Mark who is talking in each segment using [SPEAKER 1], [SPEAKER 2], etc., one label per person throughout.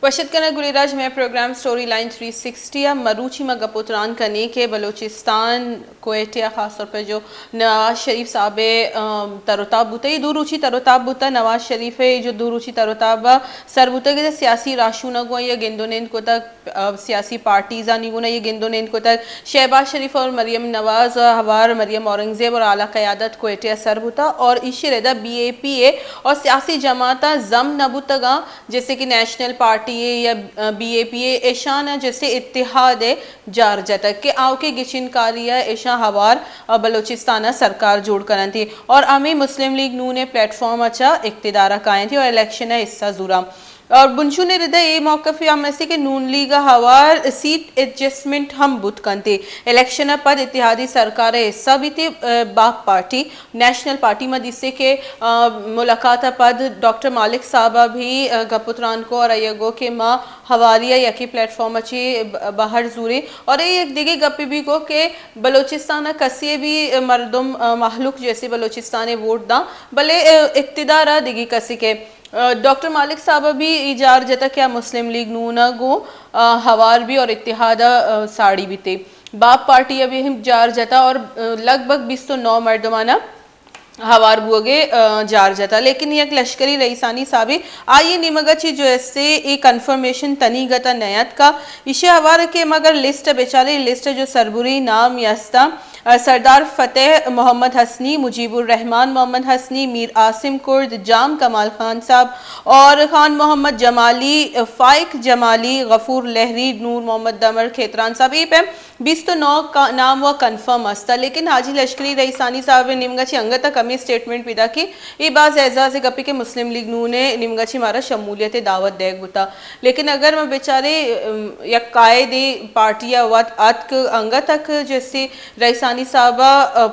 [SPEAKER 1] वशद कना गुलिराज में programme story line 360 मरूची में गपुतरान करने के बलोचिस्तान कोयटिया खास तौर पर जो नवाज शरीफ साहब तरोताब बुता ये दूरुची तरोताब बुता नवाज शरीफ है जो दूरुची तरोताब सर बुता के सियासी राशुना गो ये गेंदोनेन को तक सियासी पार्टीज़ा निगुना ये गेंदोनेन को तक शहबाज शरीफ और मरियम नवाज हवार मरियम औरंगजेब और आला क़यादत कोयटिया सर बुता और इशी रेदा BAPA और सियासी जमाता जम नबुतगा जैसे कि नेशनल पार्टी या BAPA ऐशान जैसे इत्तेहाद जार जतक के आओ के गिचिनकारिया ऐशा हवार बलोचिस्तान सरकार जोड़ करन थी और अमी मुस्लिम लीग नू ने प्लेटफॉर्म अच्छा इक्तिदारा कायम थी और इलेक्शन है हिस्सा जुरा और बुनशु ने रिदा ये मौकफ या में से कि नून लीग हवार सीट एडजस्टमेंट हम बुत कंते इलेक्शन पद इत्तेहादी सरकार हिस्सा भी थी बाप पार्टी नेशनल पार्टी में जिससे के मुलाकात पद डॉक्टर मालिक साहबा भी गपुत्रान को और अयगो के माँ हवालिया यकी प्लेटफॉर्म अच्छी बाहर जूरी और ये एक दिगे गप्पी भी को के बलोचिस्तान कसी भी मर्दम महलूक जैसे बलोचिस्तान वोट दा भले इक्तिदारा दिगी कसी के डॉक्टर मालिक साहब भी इजार जता क्या मुस्लिम लीग नूना गो हवार भी और इत्तेहादा साड़ी भी थे बाप पार्टी अभी हम जार जता और लगभग 29 मर्दमाना हवार बुगे जार जाता लेकिन एक लश्करी रईसानी साबी आइए निमगची जो ऐसे एक कंफर्मेशन तनी गता नयत का इसे हवार के मगर लिस्ट बेचारे लिस्ट जो सरबुरी नाम यस्ता सरदार फतेह मोहम्मद हसनी मुजीबुर रहमान मोहम्मद हसनी मीर आसिम कुर्द जाम कमाल खान साहब और खान मोहम्मद जमाली फाइक जमाली गफूर लहरी नूर मोहम्मद दमर खेतरान साहब ये पे 29 का नाम व कन्फर्म अस्ता लेकिन हाजी लश्करी रईसानी साहब ने निमगची अंगता कमी स्टेटमेंट पिदा की ये बात एजाज गपी के मुस्लिम लीग नू ने निमगची मारा शमूलियत दावत देग बुता लेकिन अगर मैं बेचारे या कायदे पार्टियां वत अतक अंग तक जैसे रईसानी साहबा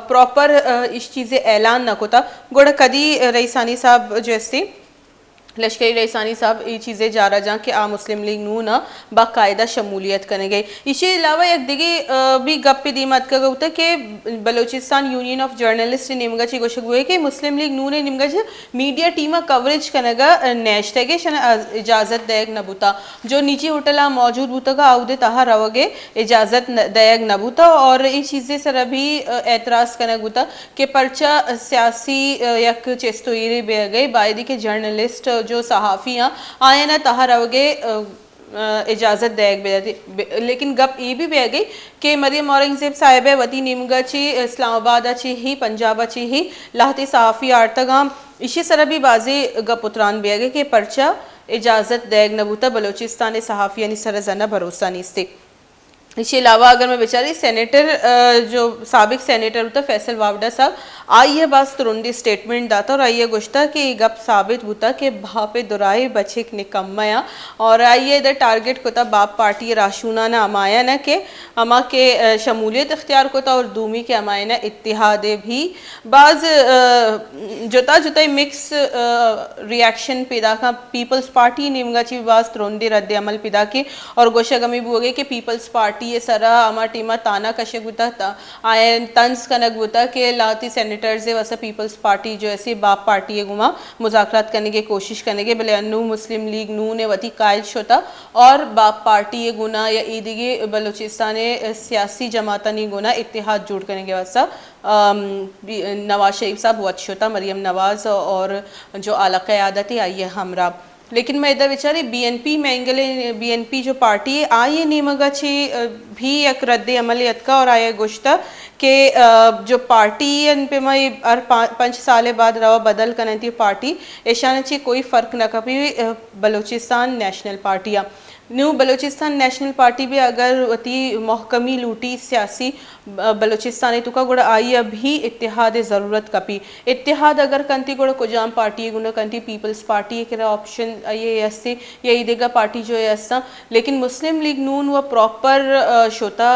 [SPEAKER 1] प्रॉपर इस चीज़ें ऐलान न कोता गोड़ा कदी रईसानी साहब जैसे लश्करी रईसानी साहब ये चीज़ें जा रहा जहाँ कि आ मुस्लिम लीग नू ना बाकायदा शमूलियत करेंगे इसके अलावा एक दिगे भी गप्पे दी मत का होता कि बलोचिस्तान यूनियन ऑफ जर्नलिस्ट निमगा ची गोशक हुए कि मुस्लिम लीग नू ने निमगा मीडिया टीमा कवरेज करेगा नेश थे इजाज़त दयग नबूता जो नीचे होटल मौजूद बूता का आउदे तहा रवगे इजाज़त दयग नबूता और ये चीज़ें सर अभी एतराज़ करें बूता कि पर्चा सियासी यक चेस्तोरी बे गई बायदी के जर्नलिस्ट जो सहाफ़ियाँ आए ना तहार अवगे इजाज़त देग बे लेकिन गप ये भी बह गई कि मरियम औरंगजेब साहिब वती निमगची इस्लामाबाद अच्छी ही पंजाब अच्छी ही लाहती सहाफ़ी आर्तगाम इसी तरह भी बाजी गप उतरान बह गई कि पर्चा इजाज़त देग नबूता बलोचिस्तान सहाफ़ियाँ सरजना भरोसा नहीं इसके अलावा अगर मैं बेचारी सेनेटर जो साबिक सेनेटर होता फैसल वावडा साहब आइए बस तुरंदी स्टेटमेंट दाता और आइए गुश्ता कि गप साबित होता कि भापे दुराई बचे निकम्मया और आइए इधर टारगेट कोता बाप पार्टी राशूना ना अमाया ना के अमा के शमूलियत इख्तियार कोता और दूमी के अमाया ना इत्तिहादे भी बाज जुता जुता मिक्स रिएक्शन पैदा का पीपल्स पार्टी निमगा ची बाज तुरंदी रद्द अमल पैदा की और गोशा गमी भी हो गई कि पीपल्स पार्टी ये सरा अमा टीमा ताना कशे गुता आए तंज कनक गुता के लाती सेनेटर्स वैसा पीपल्स पार्टी जो ऐसी बाप पार्टी है गुमा मुज़ाकरात करने की कोशिश करने के भले अन्नू मुस्लिम लीग नू ने वती कायद होता और बाप पार्टी ये गुना या ईदगी बलूचिस्तान सियासी जमाता नहीं गुना इत्तेहाद जोड़ करने के वास्ता नवाज शरीफ साहब वत होता मरियम नवाज और जो आला क़यादत आई है हमरा लेकिन मैं इधर बेचारे BNP मैंगले BNP जो पार्टी है आइए नीमगा छी भी एक रद्द अमलियत का और आया गुश्ता के जो पार्टी इन पे मैं हर 5 साल बाद रवा बदल करने थी पार्टी ऐसा ची कोई फ़र्क न कभी बलूचिस्तान नेशनल पार्टियाँ न्यू बलूचिस्तान नेशनल पार्टी भी अगर अति महकमी लूटी सियासी बलूचिस्तानी तुका गुड़ा आई अभी इत्तेहाद ज़रूरत कपी इत्तेहाद अगर कंती गुड़ा कुजाम पार्टी गुड़ा कंती पीपल्स पार्टी के ऑप्शन ये यस्से या ईदेगा पार्टी जो यस्सा लेकिन मुस्लिम लीग नून व प्रॉपर शोता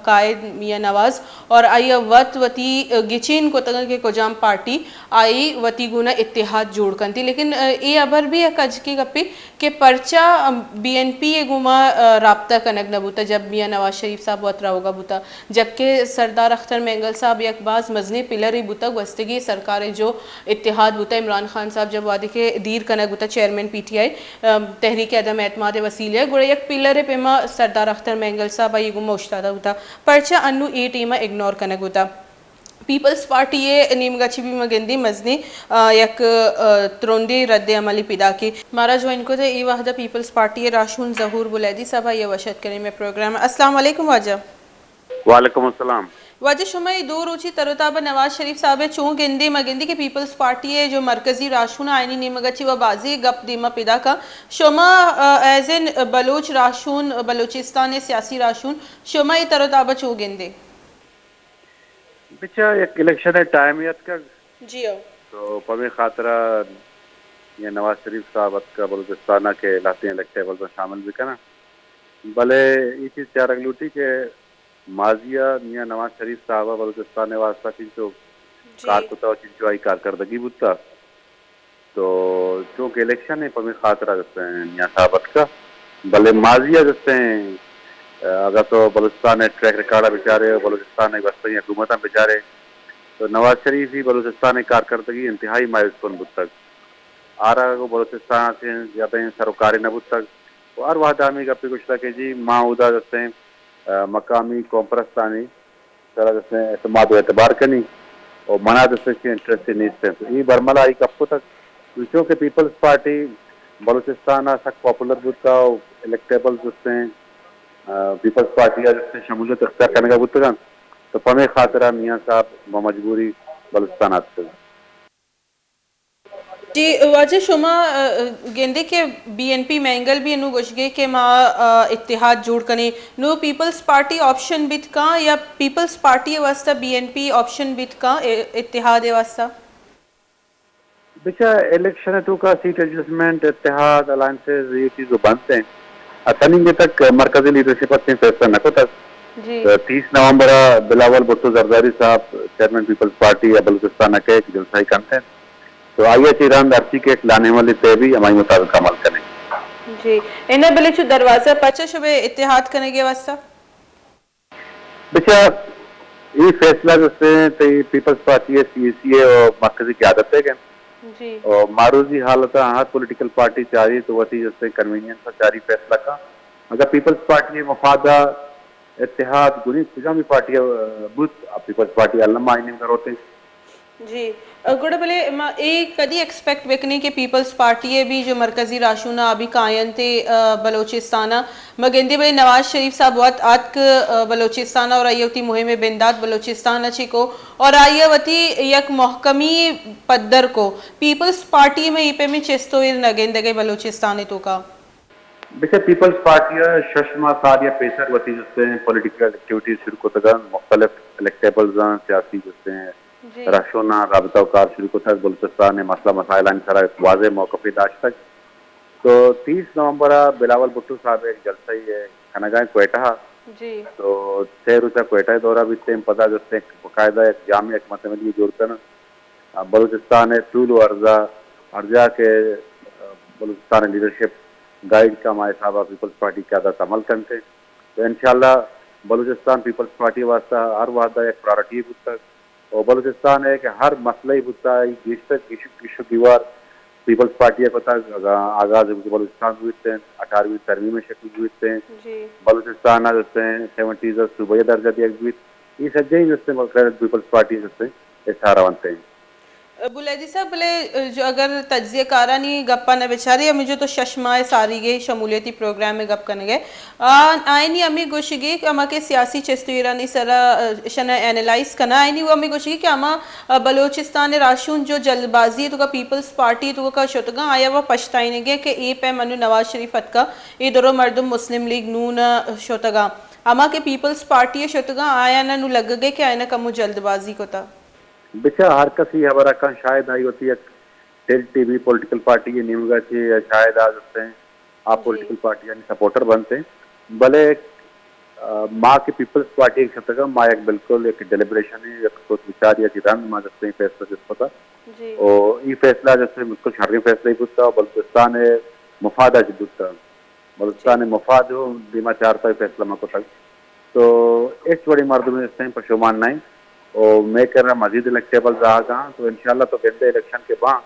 [SPEAKER 1] कायद मियाँ नवाज और आई वत वती गिचिन को तक के कुजाम पार्टी आई वती गुना इत्तेहाद जोड़ कंती लेकिन ये अबर भी एक अज की कपी के पर्चा BNP ये गुमा राब्ता कनक न बूता जब मियाँ नवाज शरीफ साहब वतरा होगा बूता जबकि के सरदार अख्तर मेंगल साहब यकबाज मजनी पिलर ही बुतक वस्तगी सरकार जो इत्तेहाद बुता इमरान खान साहब जब वादे के दीर कनक बुता चेयरमैन PTI तहरीक अदम एतमाद वसीले गुड़े एक पिलर पेमा सरदार अख्तर मेंगल साहब ये गुम उश्तादा होता परचा अन्नू ए टीमा इग्नोर कनक होता पीपल्स पार्टी ये नीमगछी भी मगंदी मजनी यक त्रोंदी रद्द अमली पिदा की मारा जो इनको थे ई वाहदा पीपल्स पार्टी ये राशून जहूर बुलैदी सभा ये वशत करें में प्रोग्राम अस्सलाम वालेकुम वाजा
[SPEAKER 2] वालेकुम अस्सलाम
[SPEAKER 1] वाजा शुमा दो रुचि तरोताबा नवाज शरीफ साहब चूँ गिंदी मगिंदी के पीपल्स पार्टी है जो मरकजी राशून आयनी नीमगछी व बाजी गप दीमा पिदा का शुमा एज एन बलोच राशून बलोचिस्तान सियासी राशून शुमा ये तरोताबा चूँ गिंदी
[SPEAKER 2] बिचा एक इलेक्शन है टाइम याद कर
[SPEAKER 1] जी हो
[SPEAKER 2] तो पवे खातरा ये नवाज शरीफ साहब का बलूचिस्तान के लाते इलेक्टेबल में शामिल भी करना भले ये चीज़ क्या रख लूटी के माजिया मियाँ नवाज शरीफ साहब बलूचिस्तान वास्ता चिंचो कारकुता चिंचो आई कारकर्दगी बुता तो चूँकि इलेक्शन है पवे खातरा जैसे मियाँ साहब का भले माजिया जैसे अगर तो बलूचिस्तान ट्रैक रिकॉर्ड बेचारे बलूचिस्तान वस्ती हुकूमत बेचारे तो नवाज शरीफ ही बलूचिस्तान कारकर्दगी इंतहाई मायूसकुन बुत तक आ रहा को बलूचिस्तान से जब सरकारी नबूत तक और वह दामी का कुछ लगे जी माँ उदा जैसे मकामी कौमपरस्तानी तरह जैसे एतमाद एतबार करनी और मना जैसे इंटरेस्ट नहीं से तो ये बरमला एक कप्पो तक क्योंकि पीपल्स पार्टी बलूचिस्तान सक पॉपुलर बुता इलेक्टेबल जैसे पीपल्स पार्टी जैसे शमूलियत अख्तियार करने का बुतगा तो पमे खातरा मियाँ साहब मजबूरी बलूचिस्तान आते
[SPEAKER 1] जी वाजे शुमा गेंदे के BNP मैंगल भी नु गुशगे के माँ इत्तेहाद जोड़ कने नो पीपल्स पार्टी ऑप्शन बित का या पीपल्स पार्टी वास्ता BNP ऑप्शन बित का इत्तेहाद वास्ता
[SPEAKER 2] बिचा इलेक्शन है तो का सीट एडजस्टमेंट इत्तेहाद अलायंसेस ये चीज़ बनते हैं अतनी तक मरकजी लीडरशिप अपने फैसला न को तक 30 नवंबर बिलावल भुट्टो जरदारी साहब चेयरमैन पीपल्स पार्टी या बलूचिस्तान के जलसाई करते हैं तो आइए चीरान दर्शी के लाने वाले तय भी हमारे मुताबिक अमल करें
[SPEAKER 1] जी इन्हें बले जो दरवाजा पचा शुबे इत्तेहाद करने के वास्ता
[SPEAKER 2] बेचा ये फैसला जैसे तो पीपल्स पार्टी है CCA और मरकजी की आदत है
[SPEAKER 1] जी
[SPEAKER 2] और मारूजी हालत हर पॉलिटिकल पार्टी चाहिए तो वही जैसे कन्वीनियंस का जारी फैसला का अगर पीपल्स पार्टी मफादा इत्तेहाद गुनी भी पार्टी बुत पीपल्स पार्टी अल्लाह आईने करोते
[SPEAKER 1] जी गुड़ भले एक कदी एक्सपेक्ट बेकने के पीपल्स पार्टी है भी जो मरकजी राशूना अभी कायन थे बलोचिस्ताना मगेंदे भाई नवाज शरीफ साहब बहुत आतक बलोचिस्तान और आयवती मुहिम बिंदात बलोचिस्तान अच्छी को और आयवती यक महकमी पद्दर को पीपल्स पार्टी में ईपे में चेस्तो नगेंदे बलोचिस्तान तो का
[SPEAKER 2] वैसे पीपल्स पार्टी शशमा साद या पेसर वती जैसे पॉलिटिकल एक्टिविटीज शुरू को तक मुख्तलिफ इलेक्टेबल्स सियासी जैसे राशोना राबता कार शुरू को तक बलूचिस्तान ने मसला मसाइल सारा वाजे मौक़ दाश तक तो 30 नवंबर बिलावल भुट्टो साहब एक जलसा ही है खनगाह क्वेटा
[SPEAKER 1] जी
[SPEAKER 2] तो 6 रोजा क्वेटा दौरा भी तेम पता जैसे बाकायदा एक जाम एक मतमली जोड़कर बलूचिस्तान है तूल अर्जा के बलूचिस्तान लीडरशिप गाइड का हमारे साहब पीपल्स पार्टी की आदत अमल करते तो इंशाल्लाह बलूचिस्तान पीपल्स पार्टी वास्ता हर वादा एक प्रायोरिटी बुता और बलूचिस्तान है कि हर मसला ही बुता इशू दीवार पीपल्स पार्टी को आगाज बलूचिस्तान हुए थे 18वीं तरमीम में शक्ल हुए थे बलूचिस्तान जैसे 70s सूबे दर्जा दिया ये सज्जे ही जैसे पीपल्स पार्टी जैसे इशारा बनते हैं
[SPEAKER 1] बुलैदी साहब बोले जो अगर तज्जिए कारा नहीं गप्पा न बेचारे मुझे तो शशमाए सारी गई शमूलियती प्रोग्राम में गप करने गए आए नहीं अमी गोशिगी कि अमा के सियासी चस्तुरा नहीं सरा शना एनालाइज करना आए नहीं वो अमी गोशिगी कि अमा बलोचिस्तान राशून जो जल्दबाजी तो का पीपल्स पार्टी तो का शुतगा आया वह पछताई गए कि ए पे मनु नवाज शरीफत का ये दरो मर्दुम मुस्लिम लीग नून शुतगा अमा के पीपल्स पार्टी शुतगा आया ना नु लग गए कि आया ना कमु जल्दबाजी को था
[SPEAKER 2] बिचा हर कसी हमारा का शायद आई होती है टीवी पॉलिटिकल पार्टी की निमगा थी या शायद आ सकते हैं आप पॉलिटिकल पार्टी यानी सपोर्टर बनते हैं भले माँ की पीपल्स पार्टी एक शब्द का माँ एक बिल्कुल एक डेलिब्रेशन है एक सोच विचार या किरान माँ जैसे ही फैसला जिस पता और ये फैसला जैसे बिल्कुल शर्री फैसला ही पूछता और बलूचिस्तान है मुफादा जी पूछता बलूचिस्तान है मुफाद हो बीमा चारता है फैसला माँ को तक तो इस बड़ी मर्दमी इस पशुमान नहीं और मैं कर रहा मजीद इलेक्टेबल रहा कहाँ तो इंशाल्लाह तो कहते इलेक्शन के बाद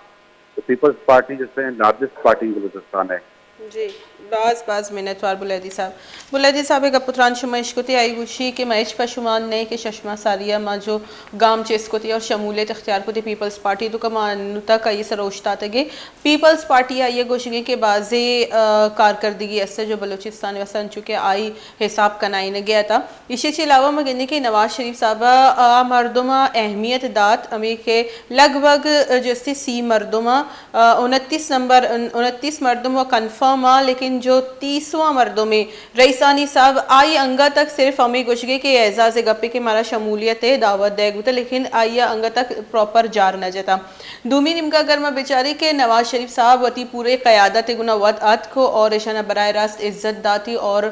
[SPEAKER 2] तो पीपल्स पार्टी जिससे लार्जेस्ट पार्टी बलूचिस्तान है
[SPEAKER 1] जी बाज मिनटवार बुलैदी साहब एक पुत्रान शुमा इश्कुती आई गुशी के महेश पशुमान ने के चश्मा सारिया मा जो गाम चेस्कुती और शमूलियत इख्तियार को पीपल्स पार्टी तो कमानुता का ये सरोश्ता तगे पीपल्स पार्टी आई गोशगे के बाजे कारकर्दगी असर जो बलूचिस्तान वसन चुके आई हिसाब कनाई ने गया था इसी के अलावा मगनी के नवाज शरीफ साहबा मरदमा अहमियत दात अमी के लगभग जैसे सी मरदमा 29 मरदमा कन्फर्म लेकिन जो 30वां मर्दों में रईसानी साहब आई अंगा तक सिर्फ हमें गुशगे के एजाज गप्पे के मारा शमूलियत है दावत दे गुता लेकिन आइया अंगा तक प्रॉपर जार न जता दूमी निमका गर्मा बेचारी के नवाज शरीफ साहब वती पूरे क़यादत गुना वत अत को और शना बराह रास्त इज्जत दाती और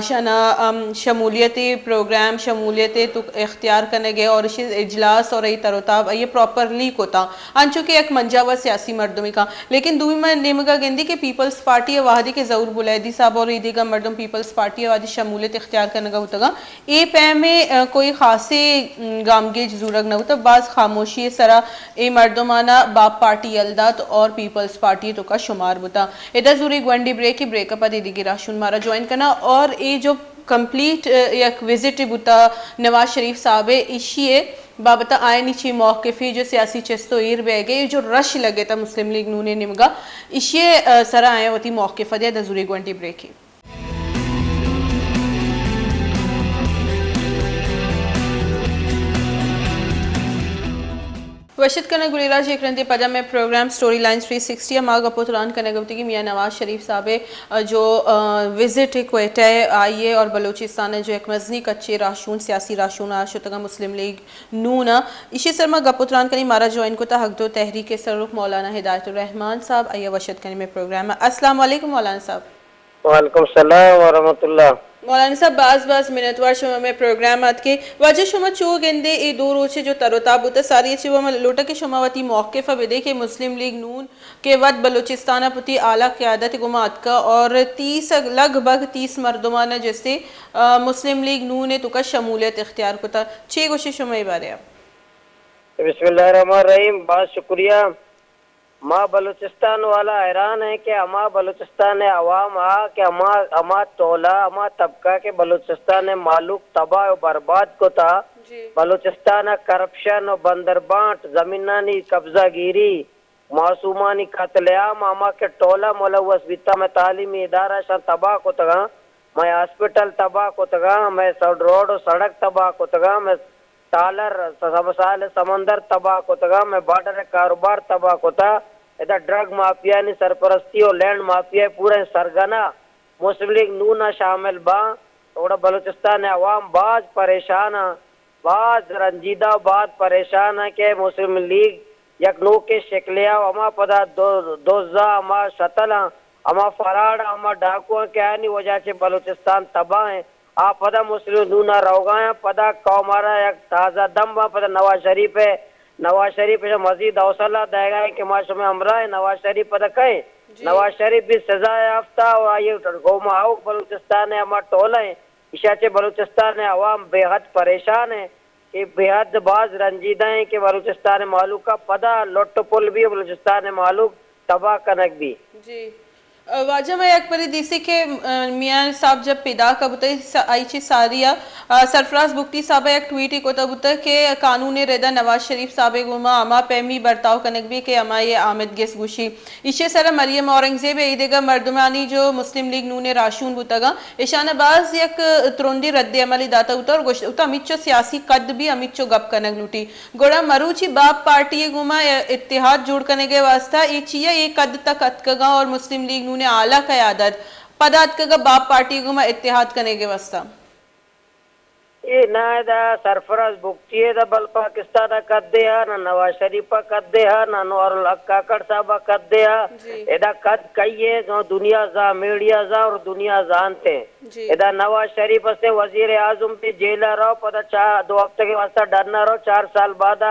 [SPEAKER 1] शना शमूलियत प्रोग्राम शमूलियत तो इख्तियार करने गए और इजलास और तरोताब ये प्रॉपरली कोता अनचुके एक मंजावा सियासी मर्दमी का लेकिन दूमी निमका गेंदी के पीपल्स पार्टी वादी के जरूर बुलैदी साहब और ईदीगा मर्दम पीपल्स पार्टी वादी शमूलियत इख्तियार करने का होता ए पै में कोई खासे गामगेज जरूरत न होता बाज खामोशी सरा ए मर्दमाना बाप पार्टी अलदात और पीपल्स पार्टी तो का शुमार होता इधर जरूरी ग्वंडी ब्रेक की ब्रेकअप दीदी राशुन मारा ज्वाइन करना और ये जो कंप्लीट एक विजिट बुता नवाज शरीफ साहब इशिए बाबता आए नीचे मौक़िफ़ी जो सियासी चस्तो ईर बह गए जो रश लगे था मुस्लिम लीग नूने निमगा इशिए सरा आए होती मौक़िफ़ दिया दजूरी ग्वंटी ब्रेक की वशित कना गुलीराज एक रंते पदा में प्रोग्राम स्टोरी लाइन 360 माँ गपोतरान कनगवती की मियाँ नवाज शरीफ साहब जो विजिट क्वेटा आइए और बलूचिस्तान जो एक मजनी कच्चे राशून सियासी राशून आशुतगा मुस्लिम लीग नूना इसी सरमा गपोतरान कनी मारा ज्वाइन को हक दो तहरीक सरुख मौलाना हिदायतुर रहमान साहब आइए वशित कनी में प्रोग्राम अस्सलाम वालेकुम मौलाना साहब।
[SPEAKER 3] वालेकुम सलाम व रहमतुल्लाह।
[SPEAKER 1] मौलाना साहब बाज मिनटवार शुमा में प्रोग्राम आत के वजह शुमा चो गेंदे ए दो रोचे जो तरोताब होता सारी चीज़ में लोटा के शुमावती मौक़िफ़ बेदे के मुस्लिम लीग नून के वद बलूचिस्तान पति आला क़यादत गुमात का और 30 लगभग 30 मर्दमाना जैसे मुस्लिम लीग नून ने तुका शमूलियत इख्तियार को था छः गोशे शुमा बारे आप
[SPEAKER 3] बिस्मिल्लाहिर्रहमानिर्रहीम बहुत शुक्रिया। माँ बलूचिस्तान वाला हैरान है कि अमा बलूचिस्तान अवाम कि अमा तोला अमा तबका के बलूचिस्तान मालूक तबाह और बर्बाद को था बलूचिस्तान करप्शन और बंदरबांट जमीनानी कब्जा गिरी मासूमानी कत्लेआम अमा के टोला मुलवस बिता में तालीमी इदारा शान तबाह को तगा मैं हॉस्पिटल तबाह को तगा मैं रोड और सड़क तबाह को तगा मैं टालर साल समंदर तबाह को तगा मैं बॉर्डर कारोबार तबाह को था इधर ड्रग माफिया ने सरपरस्ती और लैंड माफिया पूरे सरगना मुस्लिम लीग नूना शामिल बा थोड़ा बलूचिस्तान अवाम बाज परेशान बाज रंजीदा बाज परेशान है कि मुस्लिम लीग यक नो के शिकलिया अमा पदा दोजा अमा शतल अमा फराड अमा डाकू के आनी वजह से बलूचिस्तान तबाह है आप पदा मुस्लिम नूना रोगा पदा कौमारा एक ताज़ा दम बा पदा नवाज शरीफ जो मजीद हौसला देगा है कि माशो में हमरा है नवाज शरीफ पदा कहे नवाज शरीफ भी सजा याफ्ता और ये गोमा आओ बलूचिस्तान है हमारा टोला है इशाचे बलूचिस्तान है अवाम बेहद परेशान है कि बेहद बाज रंजीदा है कि बलूचिस्तान मालूक का पदा लुट पुल भी बलूचिस्तान मालूक तबाह कनक भी
[SPEAKER 1] जी वाजह में एक परी दीसी के मियाँ साहब जब पैदा कबूते आई चीज सारिया सरफराज बुख्ती साहब एक ट्वीट को तबूता के कानून रेदा नवाज शरीफ साहब गुमा अमा पैमी बर्ताव कनक भी के अमा ये आमिद गेस गुशी इशे सरा मरियम औरंगजेब ईदेगा मर्दमानी जो मुस्लिम लीग नूने राशून बुतगा ईशानाबाज एक त्रोंडी रद्द अमली दाता उतर उता अमिचो सियासी कद भी अमिचो गप कनक लूटी गोड़ा मरूची बाप पार्टी गुमा इत्तेहाद जोड़ करने के वास्ता ये चिया ये कद तक अतकगा और मुस्लिम लीग ने आला क़यादत पदात का बाप पार्टी को मैं इत्तेहाद करने के वास्ता
[SPEAKER 3] ये ना दा सरफराज बुख्ती दा बल पाकिस्तान कर दे ना नवाज शरीफ कर दे ना नूरुल हक काकड़ साहब कर दे एदा कद कहिए जो दुनिया जा मीडिया जा और दुनिया जानते एदा नवाज शरीफ से वजीर आजम पे जेला रहो पता 2 हफ्ते के वास्ता डरना रहो 4 साल बाद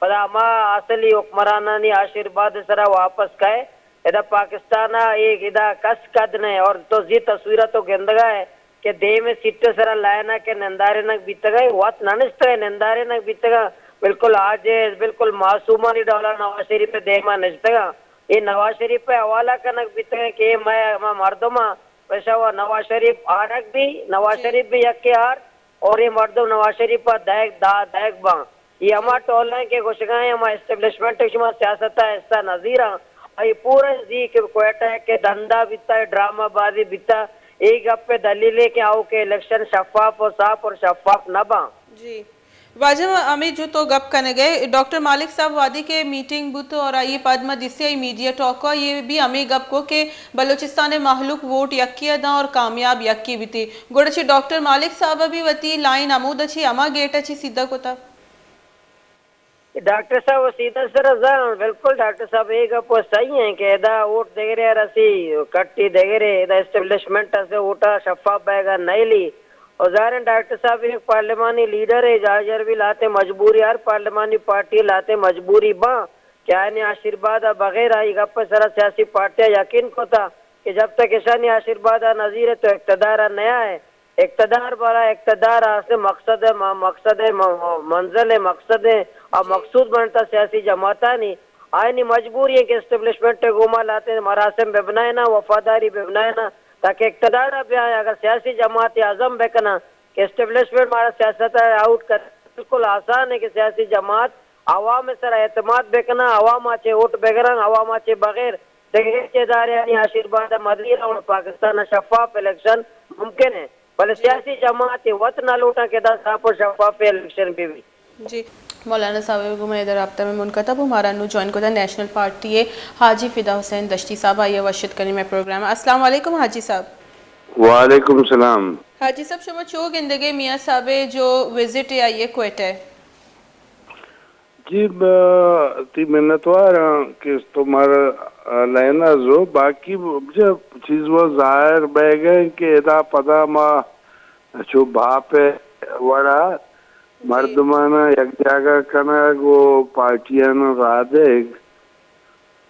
[SPEAKER 3] पता मा असली हुक्मराना ने आशीर्वाद सरा वापस कहे इधर पाकिस्तान एक इधर कस कद ने और तो जी तस्वीर तो गेंदगा है के दे में सिट्टे सरा लायना के नंदारे नक बीतगा वत ननिस्ते नंदारे नक बीतगा बिल्कुल आज बिल्कुल मासूमानी डॉलर नवाज शरीफ पे दे मा नजतगा ये नवाज शरीफ पे हवाला कनक बीतगा के मैं मर्दमा वैसा हुआ नवाज शरीफ आरक भी नवाज शरीफ भी यके हार और ये मर्दम नवाज शरीफ पर दायक बा ये हमार टोलने के घोषणाएं हमारे एस्टेब्लिशमेंट सियासत है ऐसा नजीरा और ये पूरे जी के क्वेटा के धंधा बिता है ड्रामाबाजी बिता एक गप्पे दलीलें के आओ के इलेक्शन शफाफ और साफ और शफाफ न बा
[SPEAKER 1] जी वाजब अमित जो तो गप करने गए डॉक्टर मालिक साहब वादी के मीटिंग बुत और ये पद्मा दिसे मीडिया टॉक ये भी हमें गप को के बलूचिस्तान माहलूक वोट यक्की दा और कामयाब यक्की बीती गोड़ची डॉक्टर मालिक साहब भी वती लाइन अमूद अच्छी अमा गेट अच्छी सीधा कोता
[SPEAKER 3] डॉक्टर साहब सीधा सर बिल्कुल डॉक्टर साहब एक गप सही है कि एदा वोट देगे रे रसी कट्टी देगे रे एदा एस्टेब्लिशमेंट से वोटा शफाफ बैगा नहीं ली और ज़ाहिर डॉक्टर साहब एक पार्लिमानी लीडर है जाजर भी लाते मजबूरी यार पार्लिमानी पार्टी लाते मजबूरी बा क्या ने आशीर्वाद बगैर आई गप सरा सियासी पार्टियां यकीन को था कि जब तक ऐसा नहीं आशीर्वाद नजीर है तो इक्तदार नया है इक्तदार बड़ा इक्तदार से मकसद है मंजिल है मकसद है और मकसूद बनता सियासी जमाता नहीं आए नहीं मजबूरी है कि एस्टेब्लिशमेंट घुमा लाते मरासम बेबनाए ना वफादारी बेबनाए ना ताकि इक्तदार अब आए अगर सियासी जमात आजम बेकना कि एस्टेब्लिशमेंट हमारा सियासत आउट कर बिल्कुल आसान है कि सियासी जमात आवाम में सर एतमाद बेकना आवाम आचे वोट बेगरंग आवाम आचे बगैर देदार यानी आशीर्वाद मदीना और पाकिस्तान शफाफ इलेक्शन मुमकिन है भले सियासी जमात वत ना लूटा के दस साफ और शफाफ इलेक्शन भी
[SPEAKER 1] जी मौलाना साहब को मैं इधर रब्ता में मुनकतब हमारा नु ज्वाइन को नेशनल पार्टी है हाजी फिदा हुसैन दश्ती साहब आइए वशत करें मैं प्रोग्राम अस्सलाम वालेकुम हाजी साहब
[SPEAKER 2] वालेकुम सलाम
[SPEAKER 1] हाजी साहब शुमा चो गिंदगे मियाँ साहब जो विजिट आइए क्वेटा है
[SPEAKER 4] जी ती मिन्नतवार कि तुम्हारा लेना जो बाकी जब चीज वो जाहिर बह गए कि एदा पदा मा जो बाप है वड़ा मर्दमाना एक जगह कना गो पार्टियां राधे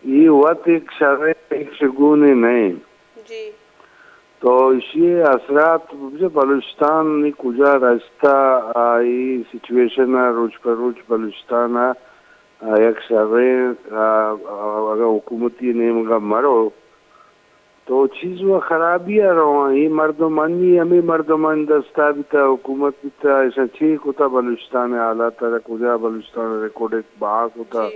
[SPEAKER 4] ये वत एक शर्त एक शगुन नहीं
[SPEAKER 1] जी
[SPEAKER 4] तो इसी असरात जो बलूचिस्तान ने कुजा रास्ता ये सिचुएशन रोज पर रोज बलूचिस्तान एक शर्रे अगर हुकूमती ने मगा मरो तो चीज वो खराबी आ रहा है ये मर्दमानी हमें मर्दमान दस्ता भी था हुकूमत भी था ऐसा ठीक होता बलूचिस्तान आला तरह कुजा बलूचिस्तान रिकॉर्डेड बाग होता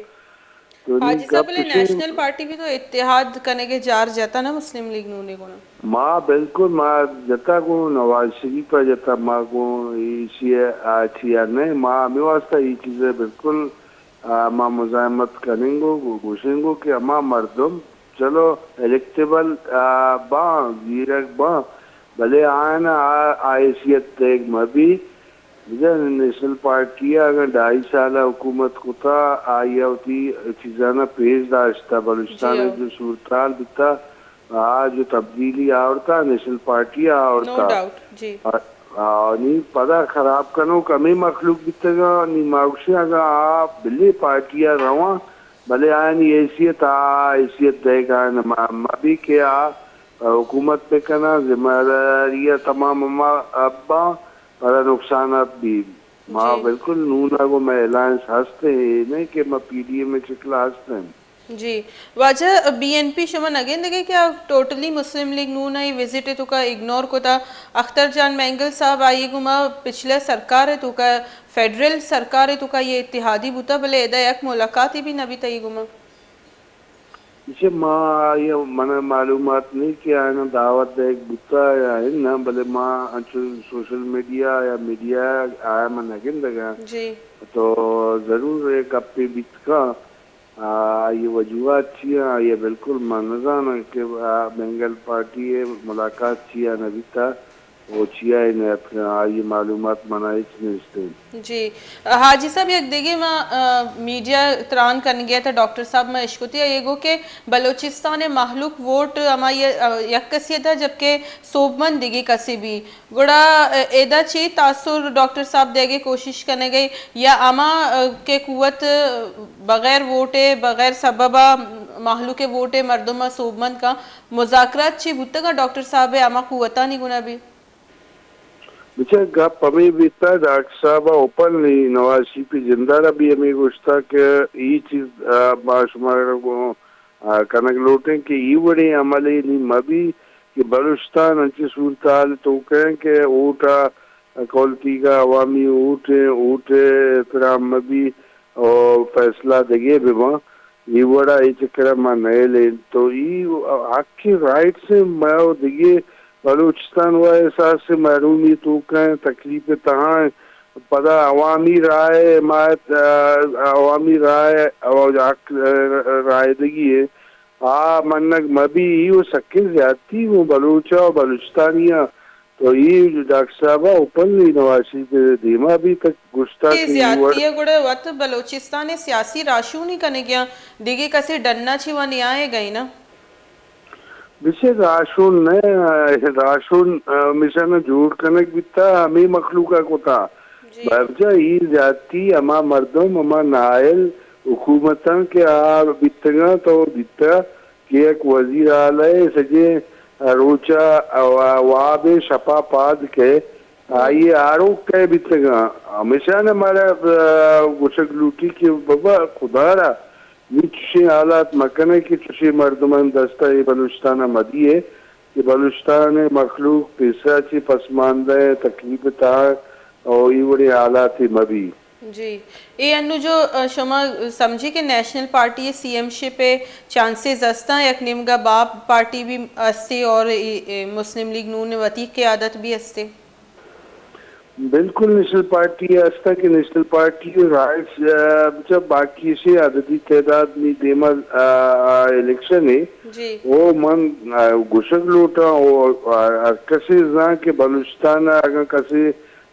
[SPEAKER 4] तो
[SPEAKER 1] हाजी साहब नेशनल पार्टी भी तो इत्तेहाद करने के जार जाता ना मुस्लिम लीग नूने को ना
[SPEAKER 4] माँ बिल्कुल माँ जता को नवाज शरीफ पर जता माँ को ये अच्छी नहीं माँ हमें वास्ता ये चीजें बिल्कुल माँ मुजामत करेंगे घोषेंगे कि माँ मर्दम चलो इलेक्टेबल बा गिरक बा भले आए ना आयसियत एक मबी नेशनल पार्टी अगर 2.5 साल हुकूमत को था आई होती चीजाना पेश दाश्ता बलूचिस्तान जो सूरताल बिता आज जो तब्दीली आवरता नेशनल पार्टी आवरता नहीं पता खराब कनो कमी मखलूक बितगा नी माउशी अगर आप बिल्ली पार्टियां रवा भले आयन हैसियत देगा मबी के हुकूमत पे करना जिम्मेदारी तमाम अब्बा पर नुकसान भी माँ बिल्कुल नूना को मैं अलायंस हंसते हैं नहीं कि मैं पीडीए में चिकला हंसते हैं
[SPEAKER 1] जी वाजा बीएनपी शुमा नगेंद के क्या टोटली मुस्लिम लीग नून ही विजिट है तो का इग्नोर को था अख्तर जान मैंगल साहब आई गुमा पिछले सरकार है तो का फेडरल सरकार है तो का ये इत्तेहादी बुता भले एदा एक मुलाकात ही भी नबी तई गुमा
[SPEAKER 4] इसे माँ ये मन मालूमात नहीं किया है ना दावत एक बुता है ना भले माँ सोशल मीडिया या मीडिया आया मन नगेंद
[SPEAKER 1] जी
[SPEAKER 4] तो जरूर एक अपने बीत का ये वजूहत छिया ये बिल्कुल मानजाना कि बेंगल पार्टी है मुलाकात छिया नबी था वो छिया ने ये मालूमात मनाई नहीं
[SPEAKER 1] जी हाजी साहब एक देखिए मैं मीडिया त्रान करने गया था डॉक्टर साहब मैं इश्कुतिया ये गो के बलूचिस्तान माहलूक वोट अमा ये यक कसी था जबकि सोबमन दिगी कसी भी गुड़ा एदा ची तासुर डॉक्टर साहब देगे कोशिश करने गई या अमा के कुवत बगैर वोटे बगैर सबबा माहलू के वोटे मर्दुमा सोबमन का मुजाकरात ची भुत्ता का डॉक्टर साहब है अमा कुवता नहीं गुना भी
[SPEAKER 4] बिचा गप हमें बीता डॉक्टर साहब ओपन नहीं नवाज शरीफ की जिंदारा भी हमें गुस्ता के ये चीज बाशुमार को कनक लोटे के ये बड़े अमले नहीं मबी कि बलूचिस्तान अच्छी सूरत हाल तो कहें कि ऊटा कौलती का अवामी ऊट तरह मबी और फैसला देगे बिमा ये बड़ा ये चक्कर में नए ले तो ये आपकी राइट से मैं देखिए बलूचिस्तान व एहसास से महरूमी तो कहें तकलीफ तहाँ पता अवामी राय मात अवामी राय और राय दगी है मनक मबी वो सक्के ज्यादा वो बलूचा और बलूचिस्तानिया तो ये डॉक्टर साहब ओपन नहीं नवाशी धीमा भी तक गुस्ता
[SPEAKER 1] ज्यादा गुड़े वत बलूचिस्तान सियासी राशु नहीं करने गया दिगे कसे डरना छी वहाँ न्याय गई ना
[SPEAKER 4] विशेष राशुन मिशन जोड़ कनक बिता हमें मखलूका को था बर्जा ये जाती अमा मर्दम अमा नायल हुकूमतन के बितगा तो बिता के एक वजीर आलय सजे रोचा वाबे शपा पाद के ये आरोप के बितगा हमेशा ने हमारा गुशक लूटी के बाबा खुदारा नीचे हालात मकने की चुशी मर्दमन दस्ता ये बलूचिस्तान मदिए कि बलूचिस्तान मखलूक पिसाची पसमानदा तकलीफ था और ये बड़ी हालात मबी
[SPEAKER 1] जी ये अनु जो शमा समझी कि नेशनल पार्टी सीएम पे चांसेस अस्ता एक निमगा बाप पार्टी भी अस्ते और मुस्लिम लीग नून वती की आदत भी अस्ते
[SPEAKER 4] बिल्कुल नेशनल पार्टी अस्ता कि नेशनल पार्टी राइट जब बाकी से आदती तादाद में देमा इलेक्शन है वो मन गुशक लूटा और कसे जा के बलूचिस्तान अगर कसे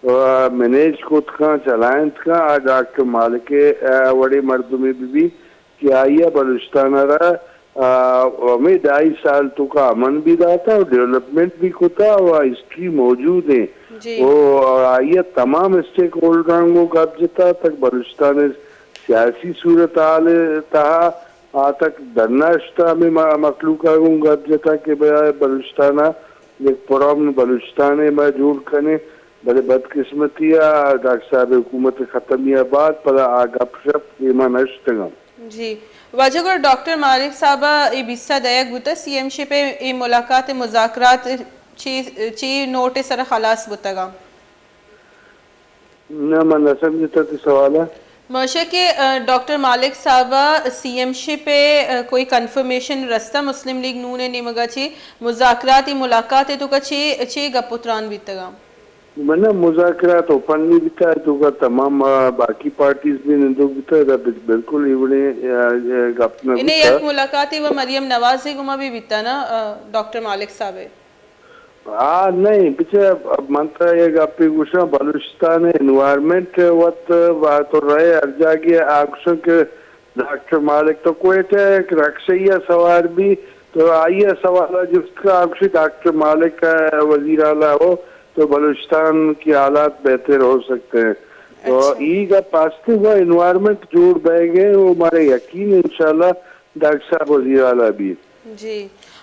[SPEAKER 4] मैनेज खुद का चलाएं का डॉक्टर मालिक बड़े मर्द में भी कि आइया बलूचिस्तान हमें 2.5 साल तो का अमन भी रहा था और डेवलपमेंट भी होता और हिस्ट्री मौजूद है वो आइया तमाम स्टेक होल्डर को कब्जता तक बलूचिस्तान सियासी सूरत हाल तहा तक धरनाश्ता में मखलूका को कब्जता के बजाय बलूचिस्तान एक पुरान बलूचिस्तान में जोड़ करने बड़े बदकिस्मतिया डॉक्टर साहब हुकूमत खत्मिया बाद पर गपशप नष्टगा
[SPEAKER 1] जी वजह डॉक्टर मालिक साहब ये बिस्सा दया गुता सीएम पे ये मुलाकात मुज़ाकरात ची नोट सर खलास बुतगा
[SPEAKER 4] ना मन समझता कि सवाल है
[SPEAKER 1] मशा के डॉक्टर मालिक साहब सीएम पे कोई कंफर्मेशन रस्ता मुस्लिम लीग नून निमगा ची मुज़ाकरात मुलाकात तो का चे गपुत्रान बीतगा
[SPEAKER 4] मना मुज़ाकरात ओपन नहीं बिता तो का तमाम बाकी पार्टीज भी निंदो बिता बिल्कुल इवने अपना
[SPEAKER 1] इन्हें एक मुलाकात वो मरियम नवाज से गुमा भी बिता ना डॉक्टर मालिक साहब
[SPEAKER 4] नहीं पीछे मंत्र ये गप्पी गुशा बलूचिस्तान एनवायरनमेंट वत तो रहे अर्जा के आक्शन के डॉक्टर मालिक तो कोई रक्षिया सवार भी तो आइए सवाल जिसका आक्शी डॉक्टर मालिक का वजीर आला हो तो बलूचिस्तान की हालात बेहतर हो सकते हैं तो ई का पासते हुआ एनवायरनमेंट जोड़ बह गए वो हमारे यकीन इंशाल्लाह डॉक्टर साहब वजीर आला भी
[SPEAKER 1] जी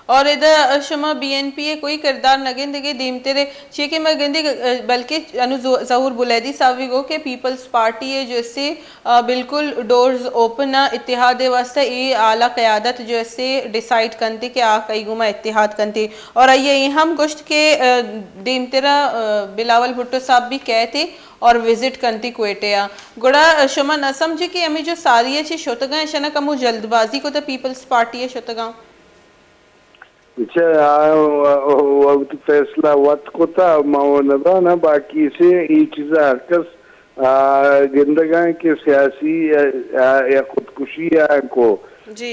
[SPEAKER 1] और इधर शमा बीएनपी कोई किरदार नगेंद के दीमते रे चे के मगेंदे बल्कि अनु ज़हूर बुलैदी साहब को के पीपल्स पार्टी है जैसे बिल्कुल डोर्स ओपन है इत्तेहाद वास्ते ये आला क़यादत जैसे डिसाइड करते कि आ कई गुमा इत्तेहाद करते और ये हम गोश्त के दीमतेरा बिलावल भुट्टो साहब भी कहते और विजिट करती क्वेटिया गुड़ा शमा न समझे कि हमें जो सारी है शोतगा शना कमु जल्दबाजी को तो पीपल्स पार्टी है शोतगा
[SPEAKER 4] फैसला वत को था नदा ना बाकी से ये चीज हरकस गिंदगा के सियासी या खुदकुशी को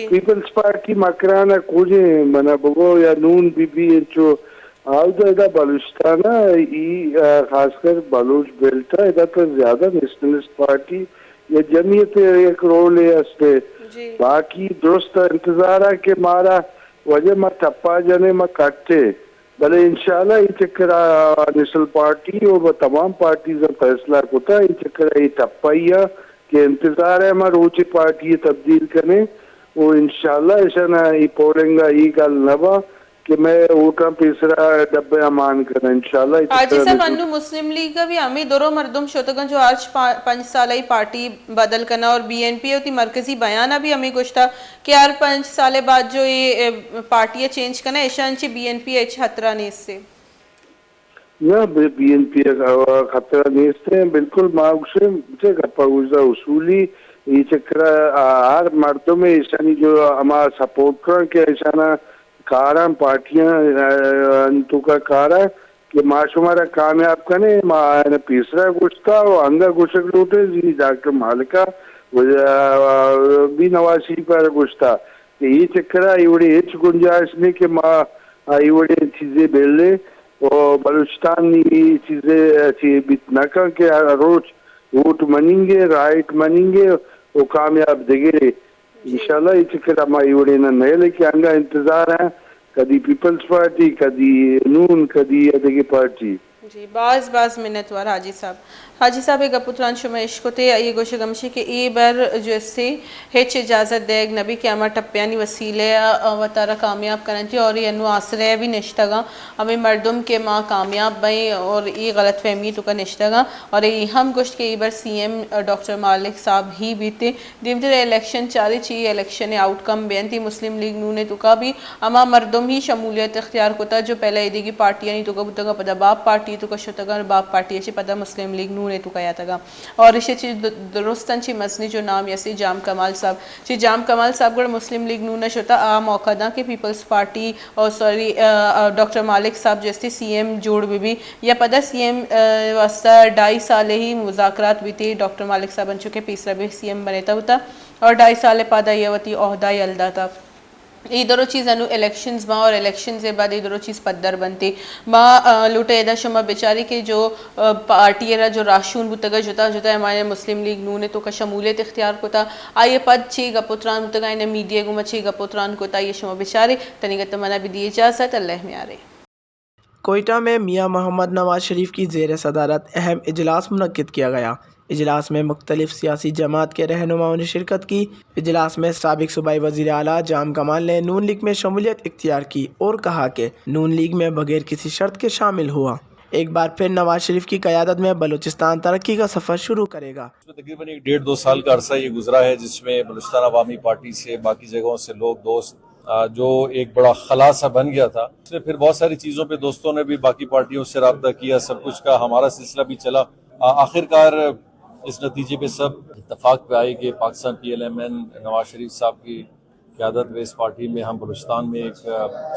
[SPEAKER 4] पीपल्स पार्टी मकराना खोजे मना बगो या नून बीबी जो आउदा बलूचिस्तान खासकर बलूच बेल्ट इधर तो ज्यादा नेशनलिस्ट पार्टी या जमीयत एक रोल है बाकी दोस्त इंतजार के मारा वजह मैं टप्पा जाने मैं काटे भले इंशाल्लाह ये चक्कर नेशनल पार्टी और तमाम पार्टी जब फैसला होता ये चक्कर ये टप्पा ही के इंतजार है मैं रोची पार्टी तब्दील करने वो इंशाल्लाह ऐसा ना ये पोलेंगा ये गल नवा कि मैं वोटा तीसरा डब्बे अमान करना इंशाल्लाह।
[SPEAKER 1] हाजी साहब अन्नू मुस्लिम लीग का भी हमें दोरो मर्दुम शोतगन जो आज 5 साल पार्टी बदल करना और बीएनपी होती मरकजी बयाना भी हमें कुछ था कि हर 5 साल बाद जो ये पार्टियां चेंज करना ऐशांची बीएनपी एच खतरा नहीं इससे
[SPEAKER 4] ना बीएनपी खतरा नहीं इससे बिल्कुल माउसे मुझे गप्पा उसूली ये चक्र हर मर्दों में ऐसा जो हमारा सपोर्ट कर के ऐसा ना कारा पार्टियां तो का कारा कि माशुमारा कामयाब करने माने तीसरा गुस्ता और अंगा गुस्सा लूटे जी डॉक्टर मालिका भी नवाज शरीफ पर गुस्ता ये चक्कर इवड़ी एच गुंजाइश नहीं कि माँ इवड़ी चीजें बेले और बलूचिस्तान ये चीजें बितना कर के रोज वोट मनेंगे राइट मनेंगे वो कामयाब देंगे इंशाल्लाह। ये चक्कर हमारी इवड़ी ना नए लेके अंगा इंतजार है कदी पीपल्स पार्टी कदी नून कदी अदगी पार्टी
[SPEAKER 1] जी बाज मिन्नतवार हाजी साहब एक अपुत्रान शुमेश को ते ये गोश गमशी के ए बार जो इससे हेच इजाज़त देग नबी के अमा टप्पियानी वसीले वतारा कामयाब करन थी और ये अनु आसरे भी निश्तगा हमें मर्दुम के माँ कामयाब बई और ये गलत फहमी तो का निश्तगा और ये हम गोश्त के बार सीएम डॉक्टर मालिक साहब ही बीते दिन दिन इलेक्शन चारी ची इलेक्शन आउटकम बेन थी मुस्लिम लीग नू ने तो का भी अमा मर्दुम ही शमूलियत इख्तियार को था जो पहले ईदी की पार्टियाँ नहीं तो का बुतगा पदा बाप पार्टी तो का शुतगा बाप पार्टी अच्छी पदा मुस्लिम लीग नू ने तो कया तगा और इसे चीज दुरुस्तन ची मसनी जो नाम यसी जाम कमाल साहब गढ़ मुस्लिम लीग नू ने शुता आ मौका दा कि पीपल्स पार्टी और सॉरी डॉक्टर मालिक साहब जैसे सीएम जोड़ भी या पदा सीएम वास्ता 2.5 साल ही मुज़ाकरात भी थे डॉक्टर मालिक साहब बन चुके तीसरा भी सीएम बने था और 2.5 साल पादा यवती ओहदा यलदा था इधरो चीज़ अनु इलेक्शंस माँ और इलेक्शन से बाद इधरो चीज़ पद्दर बनती माँ लुटे एदा शुमा बेचारी के जो पार्टी era जो राशून बुतगा जुता हमारे मुस्लिम लीग नू ने तो का शमूलियत इख्तियार को था आये पद ची गपुत्रान बुतगा इन्हें मीडिया गुमा ची गपुत्रान को था ये शुमा बेचारे तनिगत मना भी दिए इजाज़त अल्लाह में आ रहे।
[SPEAKER 5] कोयटा में मियाँ मोहम्मद नवाज शरीफ की ज़ेर सदारत अहम इजलास मुनक्किद किया गया। इजलास में मुख्तलिफ सियासी जमात के रहनुमाओं ने शिरकत की। इजलास में साबिक सूबाई वज़ीर आला जाम कमाल ने नून लीग में शमूलियत इख्तियार की और कहा कि नून लीग में बगैर किसी शर्त के शामिल हुआ। एक बार फिर नवाज शरीफ की क़यादत में बलूचिस्तान तरक्की का सफ़र शुरू करेगा।
[SPEAKER 6] तकरीबन 1.5-2 साल का अरसा ये गुजरा है जिसमें बलूचिस्तान अवामी पार्टी से बाकी जगहों से लोग दोस्त जो एक बड़ा खला सा बन गया था उसमें फिर बहुत सारी चीज़ों पे दोस्तों ने भी बाकी पार्टियों से रब्ता किया सब कुछ का हमारा सिलसिला भी चला। आखिरकार इस नतीजे पे सब इत्तफाक पे आए कि पाकिस्तान PLMN नवाज शरीफ साहब की क़यादत में इस पार्टी में हम बलूचिस्तान में एक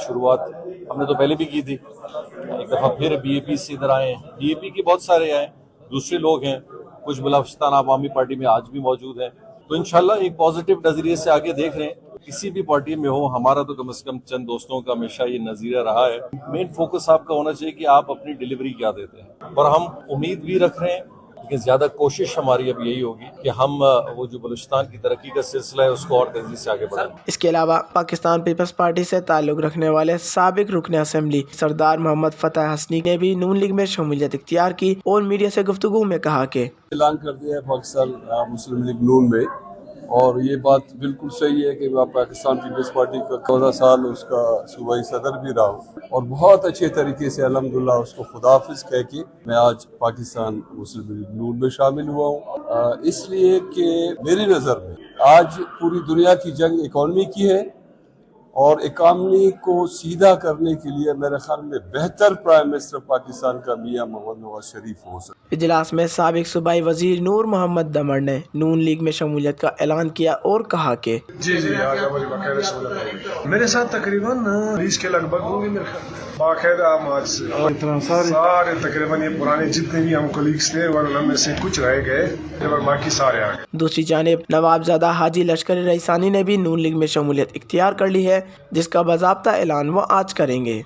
[SPEAKER 6] शुरुआत हमने तो पहले भी की थी। एक दफ़ा फिर BAP से इधर आए हैं BAP के बहुत सारे आए दूसरे लोग हैं कुछ बलूचिस्तान अवामी पार्टी में आज भी मौजूद हैं तो इंशाल्लाह एक पॉजिटिव नज़रिए से आगे देख रहे हैं। किसी भी पार्टी में हो हमारा तो कम से कम चंद दोस्तों का हमेशा ये नज़रिया रहा है मेन फोकस आपका होना चाहिए कि आप अपनी डिलीवरी क्या देते हैं और हम उम्मीद भी रख रहे हैं लेकिन ज़्यादा कोशिश हमारी अब यही होगी कि हम वो जो बलूचिस्तान की तरक्की का सिलसिला है उसको और तेजी से आगे बढ़ाएं।
[SPEAKER 5] इसके अलावा पाकिस्तान पीपल्स पार्टी से ताल्लुक़ रखने वाले साबिक रुकन असेंबली सरदार मोहम्मद फतह हसनी ने भी नून लीग में शमूलियत इख्तियार की और मीडिया से गुफ्तगू में कहा कि
[SPEAKER 7] ऐलान कर दिया है पाकिस्तान मुस्लिम लीग नून में और ये बात बिल्कुल सही है कि मैं पाकिस्तान पीपल्स पार्टी का 14 साल उसका सूबाई सदर भी रहा हूँ और बहुत अच्छे तरीके से अल्हम्दुलिल्लाह उसको खुदाफिज कह के मैं आज पाकिस्तान मुस्लिम लीग नून में शामिल हुआ हूँ इसलिए कि मेरी नज़र में आज पूरी दुनिया की जंग इकॉनमी की है और इकॉनमी को सीधा करने के लिए मेरे ख्याल में बेहतर प्राइम मिनिस्टर पाकिस्तान का मियां मोहम्मद नवाज शरीफ हो सकता।
[SPEAKER 5] इजलास में साबिक सूबाई वजीर नूर मोहम्मद दमर ने नून लीग में शमूलियत का ऐलान किया और कहा कि
[SPEAKER 8] जी मेरे साथ तकरीबन 20 के लगभग होंगे मेरे ख्याल बाकायदा आज सारे तकरीबन ये पुराने जितने भी हम कलीग्स थे उनमें से कुछ रह गए और बाकी सारे आ गए।
[SPEAKER 5] दूसरी जानिब नवाबजादा हाजी लश्कर रईसानी ने भी नून लीग में शमूलियत इख्तियार कर ली है जिसका बाज़ाब्ता ऐलान वो आज करेंगे।